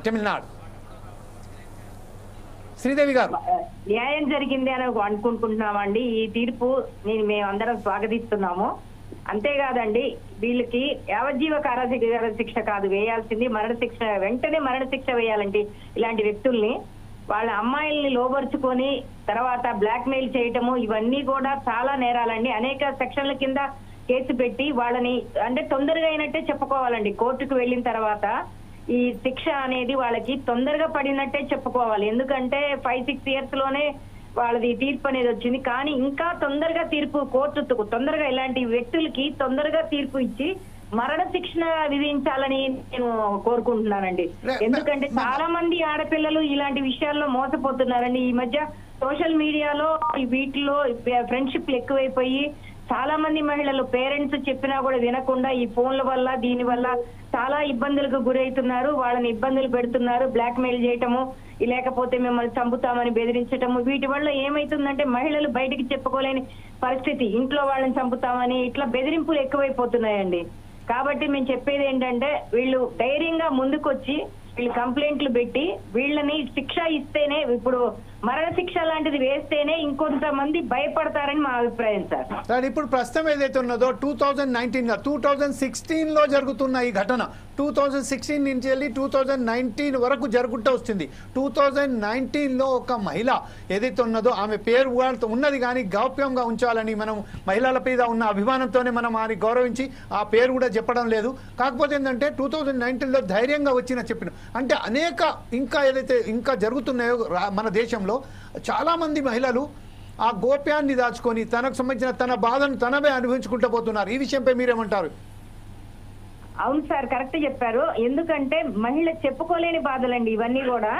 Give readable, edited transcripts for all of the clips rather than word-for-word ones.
తమిళనాడు శ్రీదేవి గారు న్యాయం జరిగింది అని అనుకుంటున్నామండి. ఈ తీర్పు మేమందరం స్వాగతిస్తున్నాము. అంతేకాదండి, వీళ్ళకి యావజ్జీవ కారాగార శిక్ష కాదు వేయాల్సింది, మరణ శిక్ష, వెంటనే మరణ శిక్ష వేయాలండి. ఇలాంటి వ్యక్తుల్ని వాళ్ళ అమ్మాయిల్ని లోబరుచుకొని తర్వాత బ్లాక్ మెయిల్ చేయటము ఇవన్నీ కూడా చాలా నేరాలండి. అనేక సెక్షన్ల కింద కేసు పెట్టి వాళ్ళని అంటే తొందరగా అయినట్టే చెప్పుకోవాలండి. కోర్టుకు వెళ్ళిన తర్వాత ఈ శిక్ష అనేది వాళ్ళకి తొందరగా పడినట్టే చెప్పుకోవాలి. ఎందుకంటే 5-6 years లోనే వాళ్ళది తీర్పు అనేది వచ్చింది. కానీ ఇంకా తొందరగా తీర్పు కోర్టు తొందరగా ఇలాంటి వ్యక్తులకి తొందరగా తీర్పు ఇచ్చి మరణ శిక్షణ విధించాలని నేను కోరుకుంటున్నానండి. ఎందుకంటే చాలా మంది ఆడపిల్లలు ఇలాంటి విషయాల్లో మోసపోతున్నారండి. ఈ మధ్య సోషల్ మీడియాలో వీటిలో ఫ్రెండ్షిప్లు ఎక్కువైపోయి చాలా మంది మహిళలు పేరెంట్స్ చెప్పినా కూడా వినకుండా ఈ ఫోన్ల వల్ల దీని వల్ల చాలా ఇబ్బందులకు గురవుతున్నారు. వాళ్ళని ఇబ్బందులు పెడుతున్నారు, బ్లాక్ మెయిల్ చేయటము, లేకపోతే మిమ్మల్ని చంపుతామని బెదిరించటము. వీటి వల్ల ఏమైతుందంటే మహిళలు బయటికి చెప్పుకోలేని పరిస్థితి, ఇంట్లో వాళ్ళని చంపుతామని ఇట్లా బెదిరింపులు ఎక్కువైపోతున్నాయండి. కాబట్టి మేము చెప్పేది ఏంటంటే వీళ్ళు ధైర్యంగా ముందుకొచ్చి వీళ్ళు కంప్లైంట్లు పెట్టి వీళ్ళని శిక్ష ఇస్తేనే, ఇప్పుడు మరణ శిక్ష లాంటిది వేస్తేనే ఇంకొంతమంది భయపడతారని మా అభిప్రాయం సార్. సార్ ఇప్పుడు ప్రస్తుతం ఏదైతే ఉన్నదో 2016లో జరుగుతున్న ఈ ఘటన 2016 నుంచి వెళ్ళి 2019 వరకు జరుగుతూ వస్తుంది. 2019లో ఒక మహిళ ఏదైతే ఉన్నదో ఆమె పేరు ఉన్నది కానీ గౌప్యంగా ఉంచాలని మనం మహిళల మీద ఉన్న అభిమానంతోనే మనం ఆమె గౌరవించి ఆ పేరు కూడా చెప్పడం లేదు. కాకపోతే ఏంటంటే 2019లో ధైర్యంగా చెప్పిన అంటే అనేక ఇంకా ఏదైతే ఇంకా జరుగుతున్నాయో మన దేశంలో చాలా మంది మహిళలు ఆ గోప్యాన్ని దాచుకొని తనకు సంబంధించిన తన బాధను తనవే అనుభవించుకుంటూ పోతున్నారు. ఈ విషయంపై మీరేమంటారు? అవును సార్, కరెక్ట్ చెప్పారు. ఎందుకంటే మహిళ చెప్పుకోలేని బాధలండి ఇవన్నీ కూడా.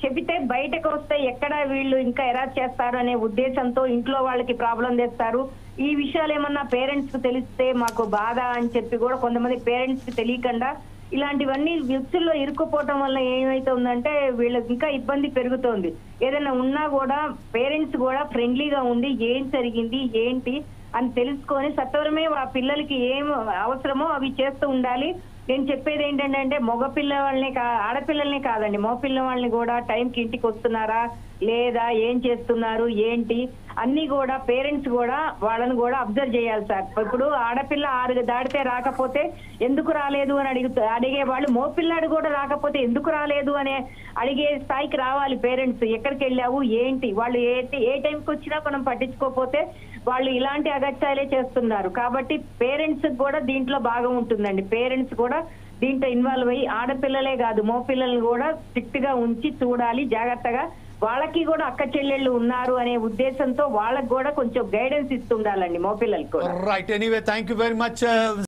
చెబితే బయటకు వస్తే ఎక్కడ వీళ్ళు ఇంకా ఎలా చేస్తారు అనే ఉద్దేశంతో ఇంట్లో వాళ్ళకి ప్రాబ్లం తెస్తారు. ఈ విషయాలు ఏమన్నా పేరెంట్స్ కు తెలిస్తే మాకు బాధ అని చెప్పి కూడా కొంతమంది పేరెంట్స్ కి తెలియకుండా ఇలాంటివన్నీ వ్యక్తుల్లో ఇరుక్కుపోవటం వల్ల ఏమైతుందంటే వీళ్ళకి ఇంకా ఇబ్బంది పెరుగుతోంది. ఏదైనా ఉన్నా కూడా పేరెంట్స్ కూడా ఫ్రెండ్లీగా ఉండి ఏం జరిగింది ఏంటి అని తెలుసుకొని సత్వరమే ఆ పిల్లలకి ఏం అవసరమో అవి చేస్తూ ఉండాలి. నేను చెప్పేది ఏంటంటే మగ పిల్లవాళ్ళని ఆడపిల్లల్ని కాదండి, మగ పిల్లవాళ్ళని కూడా టైంకి ఇంటికి వస్తున్నారా లేదా, ఏం చేస్తున్నారు ఏంటి అన్ని కూడా పేరెంట్స్ కూడా వాళ్ళని కూడా అబ్జర్వ్ చేయాలి సార్. ఇప్పుడు ఆడపిల్ల 6 దాటితే రాకపోతే ఎందుకు రాలేదు అని అడిగే వాళ్ళు, మోపిల్లాడు కూడా రాకపోతే ఎందుకు రాలేదు అనే అడిగే స్థాయికి రావాలి పేరెంట్స్. ఎక్కడికి వెళ్ళావు ఏంటి, వాళ్ళు ఏ టైంకి వచ్చినా మనం పట్టించుకోకపోతే వాళ్ళు ఇలాంటి అగత్యాలే చేస్తున్నారు. కాబట్టి పేరెంట్స్ కూడా దీంట్లో భాగం ఉంటుందండి. పేరెంట్స్ కూడా దీంట్లో ఇన్వాల్వ్ అయ్యి ఆడపిల్లలే కాదు మోపిల్లల్ని కూడా స్ట్రిక్ట్ గా ఉంచి చూడాలి జాగ్రత్తగా. వాళ్ళకి కూడా అక్క చెల్లెళ్ళు ఉన్నారు అనే ఉద్దేశంతో వాళ్ళకి కూడా కొంచెం గైడెన్స్ ఇస్తుండాలండి మోపిల్లలకి కూడా. Right, anyway thank you very much.